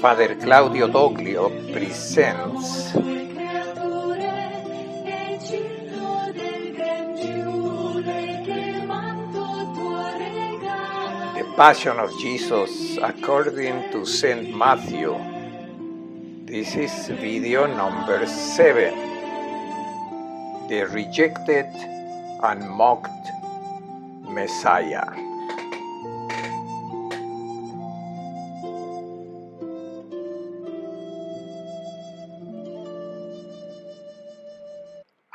Father Claudio Doglio presents The Passion of Jesus according to St. Matthew. This is video number 7. The Rejected and Mocked Messiah.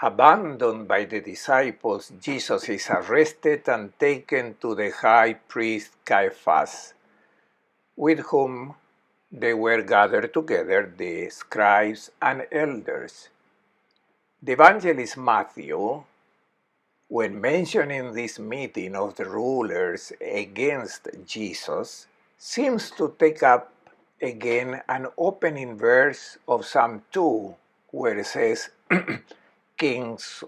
Abandoned by the disciples, Jesus is arrested and taken to the high priest Caiaphas, with whom they were gathered together, the scribes and elders. The evangelist Matthew, when mentioning this meeting of the rulers against Jesus, seems to take up again an opening verse of Psalm 2, where it says, Kings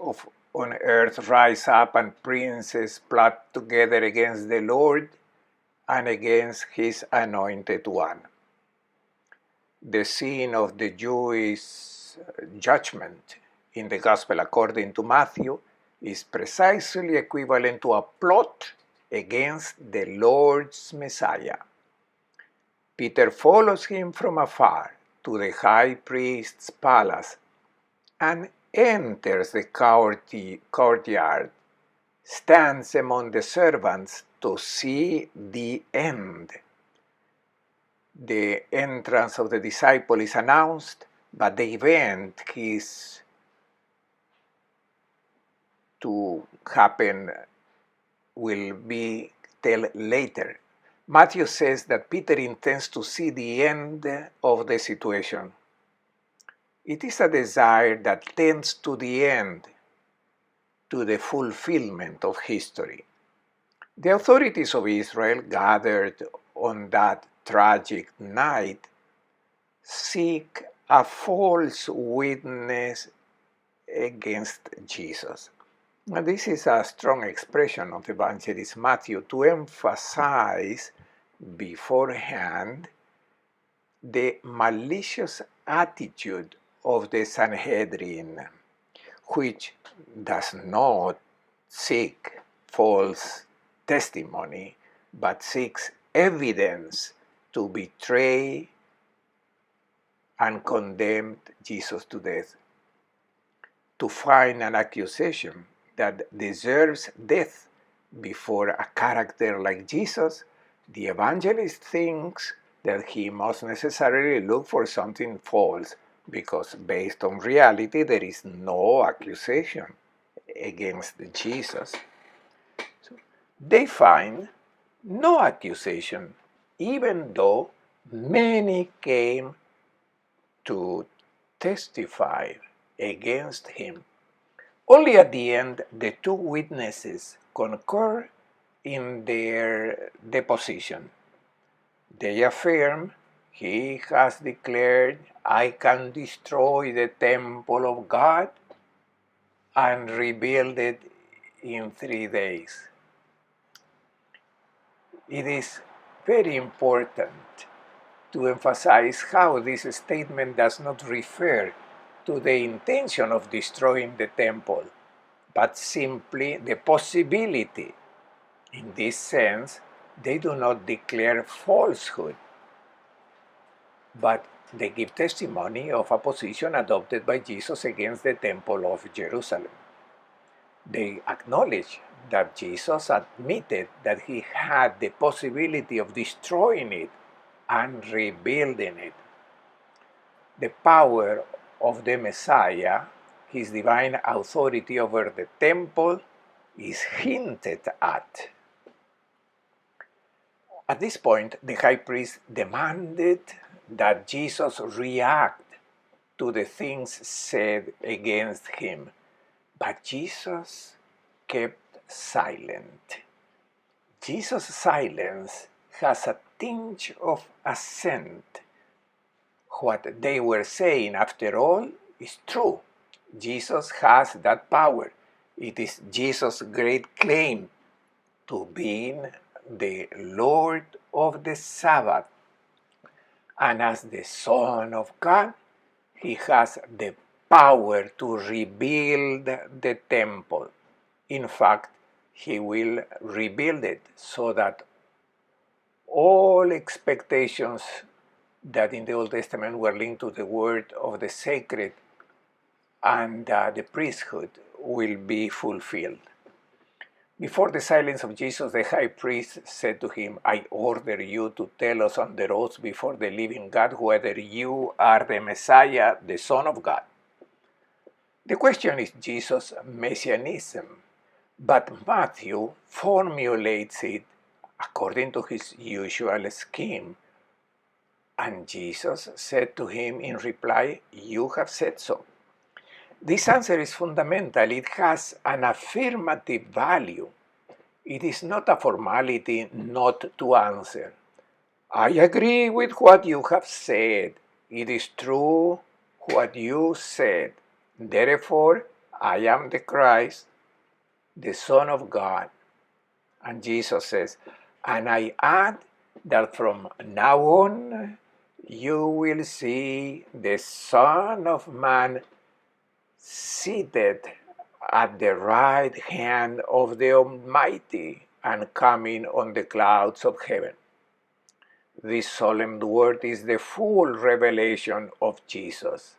on earth rise up and princes plot together against the Lord and against his anointed one. The scene of the Jewish judgment in the Gospel according to Matthew is precisely equivalent to a plot against the Lord's Messiah. Peter follows him from afar to the high priest's palace and enters the courtyard, stands among the servants to see the end. The entrance of the disciple is announced, but the event is to happen will be tell later. Matthew says that Peter intends to see the end of the situation. It is a desire that tends to the end, to the fulfillment of history. The authorities of Israel gathered on that tragic night seek a false witness against Jesus. Now, this is a strong expression of Evangelist Matthew to emphasize beforehand the malicious attitude of the Sanhedrin, which does not seek false testimony, but seeks evidence to betray and condemn Jesus to death. To find an accusation that deserves death before a character like Jesus, the evangelist thinks that he must necessarily look for something false, because based on reality there is no accusation against Jesus. So they find no accusation, even though many came to testify against him. Only at the end the two witnesses concur in their deposition. They affirm, he has declared, I can destroy the temple of God and rebuild it in 3 days. It is very important to emphasize how this statement does not refer to the intention of destroying the temple, but simply the possibility. In this sense, they do not declare falsehood, but they give testimony of a position adopted by Jesus against the temple of Jerusalem. They acknowledge that Jesus admitted that he had the possibility of destroying it and rebuilding it. The power of the Messiah, his divine authority over the temple, is hinted at. At this point, the high priest demanded that Jesus react to the things said against him, but Jesus kept silent. Jesus' silence has a tinge of assent. What they were saying, after all, is true. Jesus has that power. It is Jesus' great claim to being the Lord of the Sabbath. And as the Son of God, he has the power to rebuild the temple. In fact, he will rebuild it so that all expectations that in the Old Testament were linked to the word of the sacred and the priesthood will be fulfilled. Before the silence of Jesus, the high priest said to him, I order you to tell us on the oath before the living God whether you are the Messiah, the Son of God. The question is Jesus' messianism, but Matthew formulates it according to his usual scheme. And Jesus said to him in reply, You have said so. This answer is fundamental. It has an affirmative value. It is not a formality not to answer. I agree with what you have said. It is true what you said. Therefore, I am the Christ, the Son of God. And Jesus says, and I add that from now on, you will see the Son of Man seated at the right hand of the Almighty and coming on the clouds of heaven. This solemn word is the full revelation of Jesus.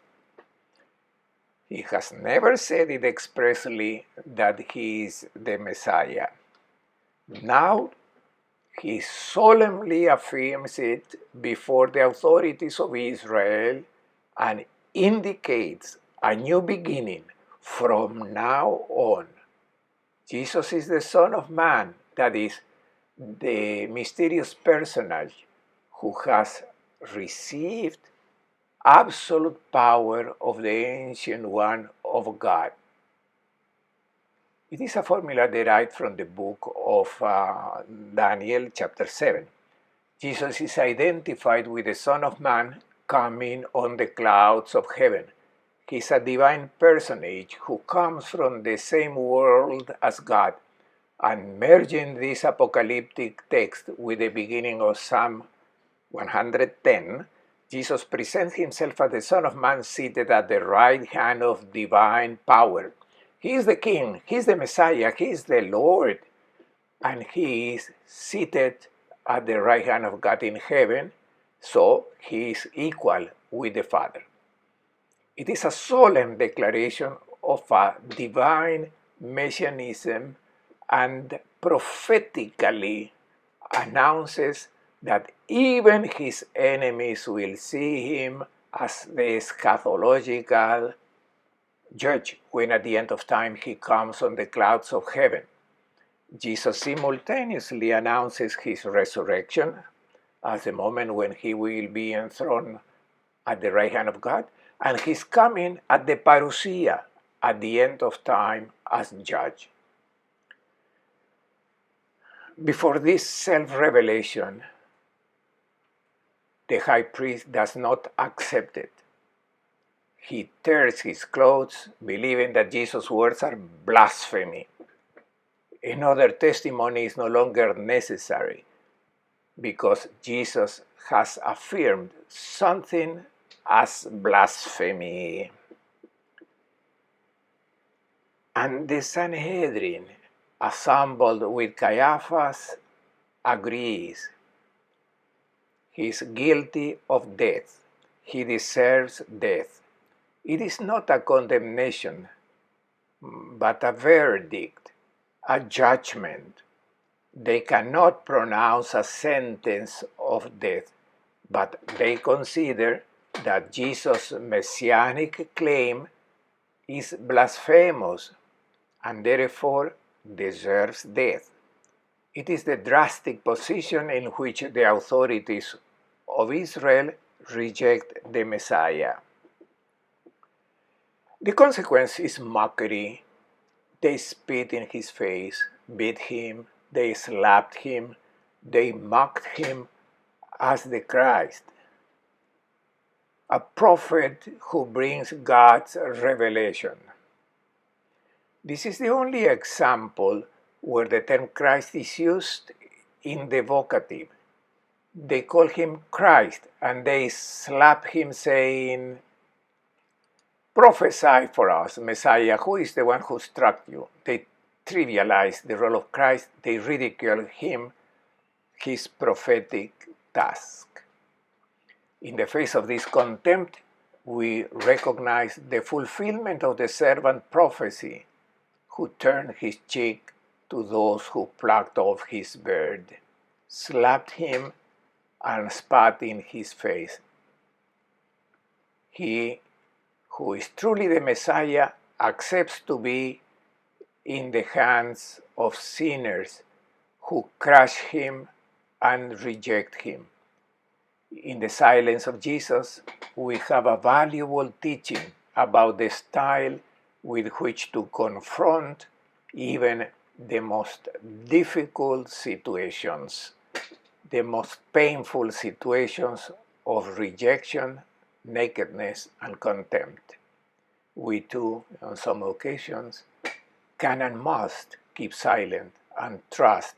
He has never said it expressly that he is the Messiah. Now he solemnly affirms it before the authorities of Israel and indicates a new beginning from now on. Jesus is the Son of Man, that is, the mysterious personage who has received absolute power of the Ancient One of God. It is a formula derived from the book of Daniel, chapter 7. Jesus is identified with the Son of Man coming on the clouds of heaven. He is a divine personage who comes from the same world as God, and merging this apocalyptic text with the beginning of Psalm 110, Jesus presents himself as the Son of Man seated at the right hand of divine power. He is the King, he is the Messiah, he is the Lord, and he is seated at the right hand of God in heaven, so he is equal with the Father. It is a solemn declaration of a divine messianism and prophetically announces that even his enemies will see him as the eschatological judge when at the end of time he comes on the clouds of heaven. Jesus simultaneously announces his resurrection as the moment when he will be enthroned at the right hand of God, and his coming at the parousia, at the end of time, as judge. Before this self-revelation, the high priest does not accept it. He tears his clothes, believing that Jesus' words are blasphemy. Another testimony is no longer necessary because Jesus has affirmed something as blasphemy. And the Sanhedrin, assembled with Caiaphas, agrees. He is guilty of death. He deserves death. It is not a condemnation, but a verdict, a judgment. They cannot pronounce a sentence of death, but they consider that Jesus' messianic claim is blasphemous and therefore deserves death. It is the drastic position in which the authorities of Israel reject the Messiah. The consequence is mockery. They spit in his face, beat him, they slapped him, they mocked him as the Christ, a prophet who brings God's revelation. This is the only example where the term Christ is used in the vocative. They call him Christ, and they slap him saying, "Prophesy for us, Messiah, who is the one who struck you?" They trivialize the role of Christ. They ridicule him, his prophetic task. In the face of this contempt, we recognize the fulfillment of the servant prophecy, who turned his cheek to those who plucked off his beard, slapped him, and spat in his face. He who is truly the Messiah accepts to be in the hands of sinners who crush him and reject him. In the silence of Jesus, we have a valuable teaching about the style with which to confront even the most difficult situations, the most painful situations of rejection, nakedness, and contempt. We too, on some occasions, can and must keep silent and trust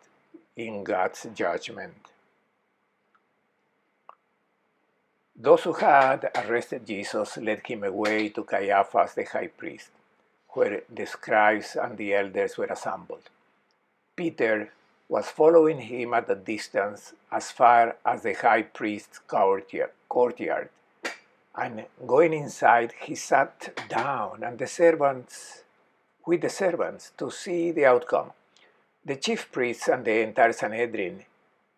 in God's judgment. Those who had arrested Jesus led him away to Caiaphas the high priest, where the scribes and the elders were assembled. Peter was following him at a distance as far as the high priest's courtyard, and going inside, he sat down with the servants to see the outcome. The chief priests and the entire Sanhedrin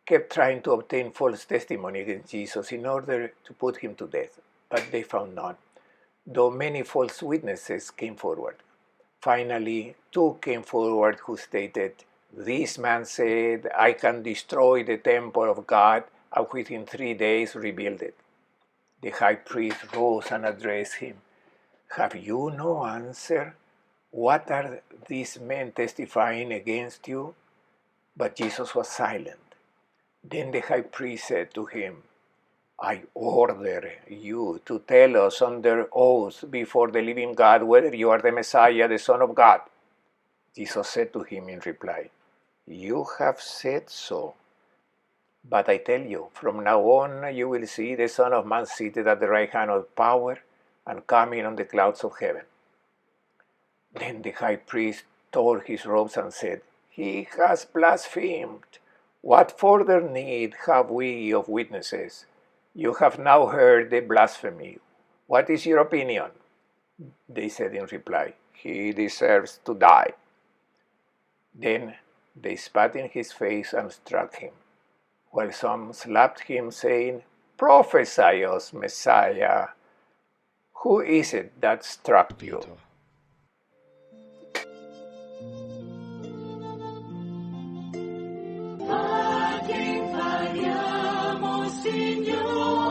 kept trying to obtain false testimony against Jesus in order to put him to death, but they found none, though many false witnesses came forward. Finally, two came forward who stated, "This man said, I can destroy the temple of God and within 3 days rebuild it." The high priest rose and addressed him. "Have you no answer? What are these men testifying against you?" But Jesus was silent. Then the high priest said to him, "I order you to tell us under oath before the living God whether you are the Messiah, the Son of God." Jesus said to him in reply, "You have said so. But I tell you, from now on you will see the Son of Man seated at the right hand of power and coming on the clouds of heaven." Then the high priest tore his robes and said, "He has blasphemed. What further need have we of witnesses? You have now heard the blasphemy. What is your opinion?" They said in reply, "He deserves to die." Then they spat in his face and struck him, while some slapped him, saying, "Prophesy us, Messiah. Who is it that struck you?" A ti parliamo, Signore.